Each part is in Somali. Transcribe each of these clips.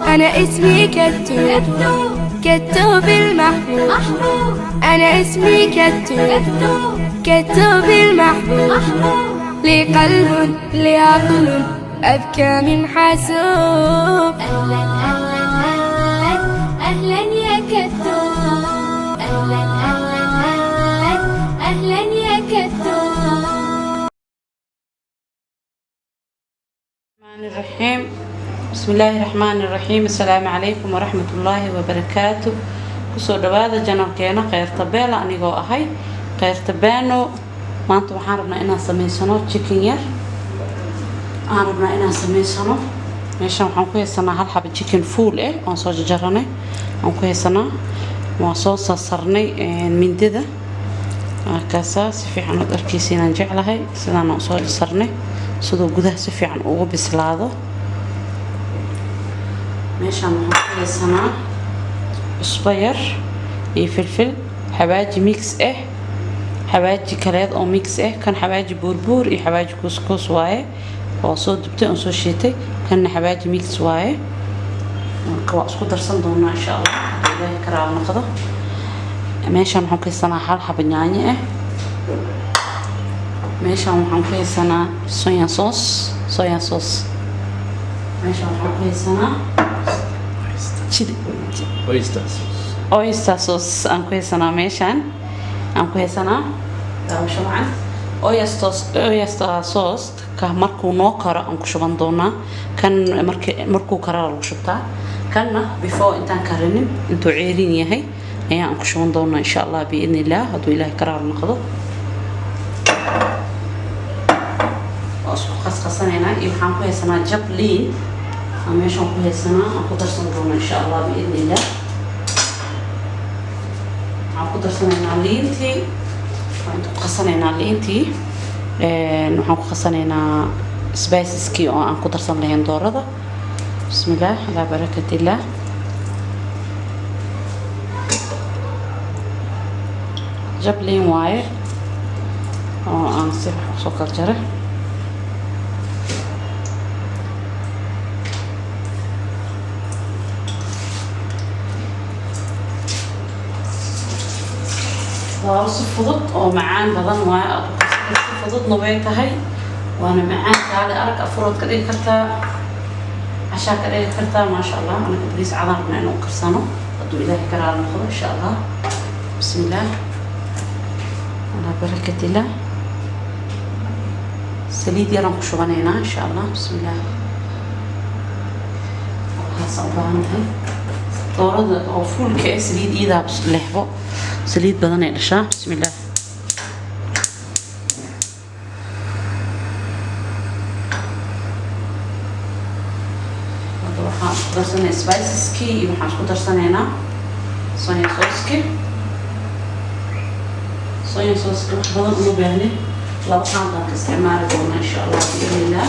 أنا اسمي كتو، كتو بالمحبوب. أنا اسمي كتو، كتو بالمحبوب. لي قلب لي عقل أذكى من حاسوب. أهلا أهلا أهلا أهلا يا كتو، أهلا أهلا أهلا أهلا يا كتو. الرحمن الرحيم. بسم الله الرحمن الرحيم. السلام عليكم ورحمة الله وبركاته. kusoo dhawaada janalkeena Khayrta Beela anigoo ahay Khayrta Beeno. maanta waxaan rabnaa inaan sameysano chicken yar. meeshaan waxaan ku haysanaa hal xabo chicken full oo soo jarjarnay. aan ku haysanaa waa soo saarnay mindida. kaasa si fiican u arkiisina jeclahay sidaan oo soo sarnay sidoo gudaha si fiican ugu bislaado. meeshaan waxaan ku haysanaa cusbo yar iyo filfil xawaaji mix xawaaji kaleed oo mix kan xawaaji buurbuur iyo xawaaji kuskus waaye oo soo dubtay oo soo shiitay kan xawaaji mix waaye. marka waa isku darsan doonaa insha Allah ilaahay ka raali noqdo. meeshaan waxaan ku haysanaa hal xabo yaanyo meeshaan waxaan ku haysanaa soya sauce. meeshaan waxaan ku haysanaa oyster sauce aan ku haysanaa. meeshaan aan ku haysanaa daawasho wacan oyster sauce ka markuu noo karo aan ku shuban doonaa. kan markuu karo lagu shubtaa kanna before intaan karinin intuu ceerin yahay ayaan ku shuban doonaa insha Allah biidnillah haduu ilaahay ka raali noqdo. isku qasqasanayna iyo waxaan ku haysanaa jabliin meeshaan ku haysanaa aan ku darsan doonaa insha Allah biidnillah. waxaan ku darsanaynaa liintii waxaan ku qasanaynaa liintii waxaan ku qasanaynaa spiceski oo aan ku darsan lahayn doorada. bismillah ala barakatillah. jabliin waaye oo aan si soo kala jaray. waa si fudud oo macaan badan waaye si fududna way tahay waana macaan tahay arag afrood ka dhigi kartaa cashaa ka dhigi kartaa maasha Allah. anaga bariis cadaan rabnaa inuu karsano haduu ilaahay ka raali noqdo insha Allah. bismillah ala barakatillah. saliid yaraan ku shubanaynaa insha Allah. bismillah waxaas u baahantahay doorada oo fuulka saliid iidaa lehbo saliid badan ay dhashaa. bismillah waxaan ku darsanay spiceski iyo waxaan ku darsanaynaa soya sauce wax badan uma baahnin laba qaandaan ka isticmaali doonaa insha Allah biidnillah.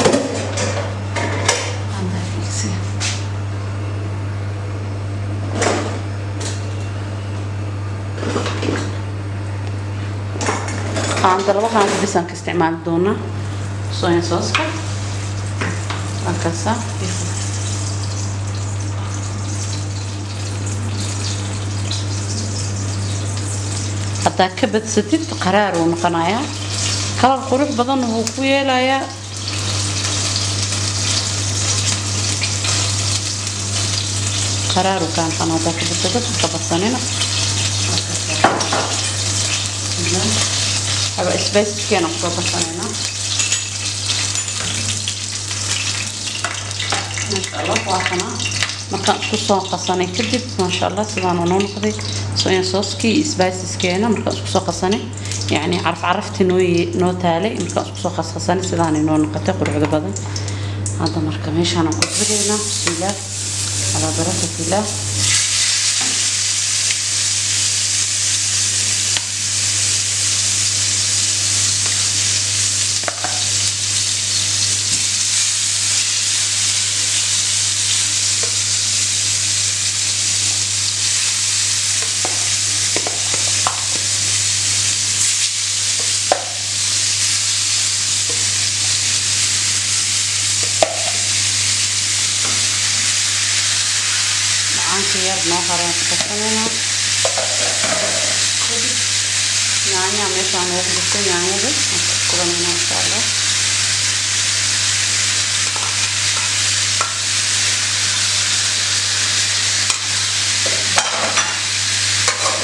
qaando laba qaando bisaan ka isticmaali doonaa soya sauce halkaasa. haddaa ka badsatid qaraar uu noqonayaa kalar qurux badan wuu ku yeelayaa. qaraar uu kaan haddaa ka badsatid ka badsanina. haba spicekeena ku badsanayna masha Allah. waa kana markaan isku soo qasanay kadib masha Allah sidaan noo noqday soya sauce-kii iyo spiceskeena markaan isku soo qasanay yani carafti noo taalay markaan isku soo qasanay sidaan noo noqotay quruxda badan. hadda marka meeshaan aan ku ridaynaa bismillah ala barakatillah. يار نوهر كتسمينا يعني ماشي عم نقول يعني بس كلنا إن شاء الله.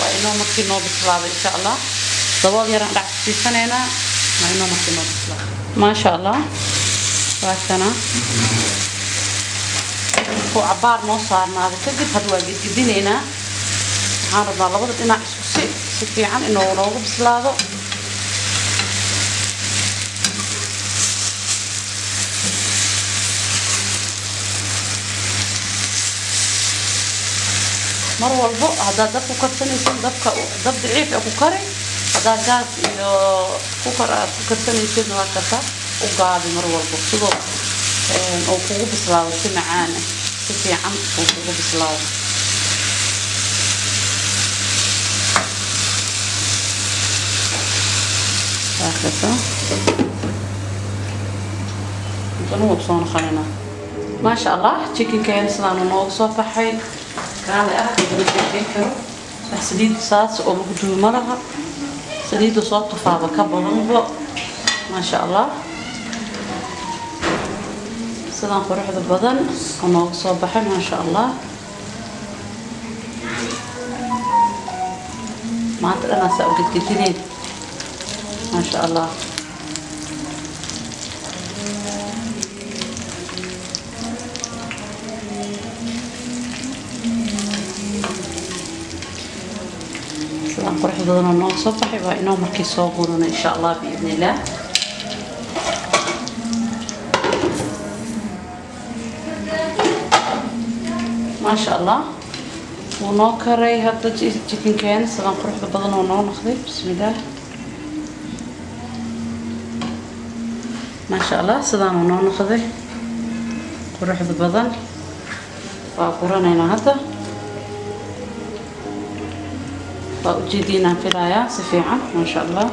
وإنه ممكن نوبسلاب إن شاء الله. دبول يران دعك في سنة ما إنه ممكن نوبسلاب ما شاء الله. وكنا هو عبار نوصار ما هذا كذب هذا جدينا عارض على وضع إنه سفي عن إنه نوبسلابه. مر والبو هذا دب كرتنيسين دب ضعيف أو كري هذا جاز كرتنيسين وهكذا وقاعد مر والبو سلو أو فوق بسلاو سمعانه سفي عم فوق بسلاو هكذا نقول بصون خلينا ما شاء الله تشيكن كان سلام ونوق صوفة حي كان أحد يقول سديد صاص ومقدور مرها سديد صوت طفابة كبر ما شاء الله سلام قروح البدن ونوق صوفة حي ما شاء الله ما أدري أنا سأوجد كتيرين ما شاء الله قرح بدنا نوع صباحي وإنه مركي صابون إن شاء الله بإذن الله. ما شاء الله ونوكري هذا تشيكن كان سلام قرح بدنا نوع نخذ بسم الله ما شاء الله سلام ونوع نخذ قرح بدنا وقرنا هنا هذا وجدينا في الآية سفيعة ما شاء الله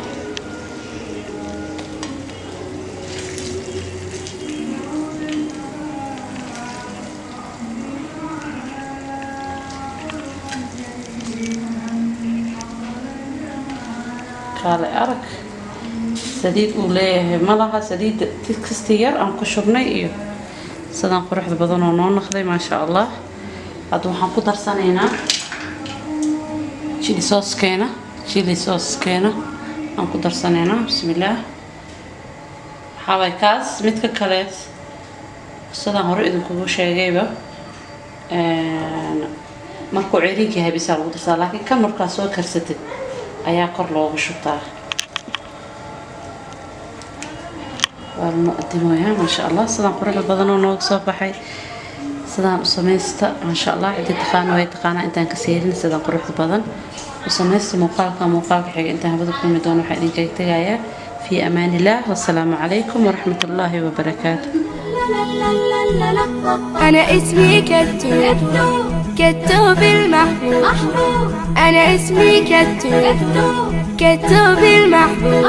قال أرك سديد وليه ملها سديد تكستير أم كشرني إيه سدان قرح بدن ونون نخذي ما شاء الله هذا حنقدر سنينا شيلي صوص كينا أنقدر سنينا بسم الله حاوي كاس متك كلات سدان هوري إذن كوبو شاقيبة مركو عيرين كي هاي بيسار ودرسا لكن كم مركا سوى كرستد أيا قرلو بشطار والمقدموها ما شاء الله سدان قرح بدنو نوغ صباحي سدان سميستا ما شاء الله عدي تقانا وهي تقانا انتان كسيرين سدان قرح بدن وسميستا موقعك حق انتان هبدو كل مدون وحيدين كي تغايا في أمان الله والسلام عليكم ورحمة الله وبركاته. أنا اسمي كتو بالمحبوب أنا اسمي كتو بالمحبوب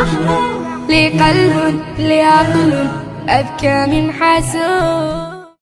لي قلب لي عقل أذكى من حاسوب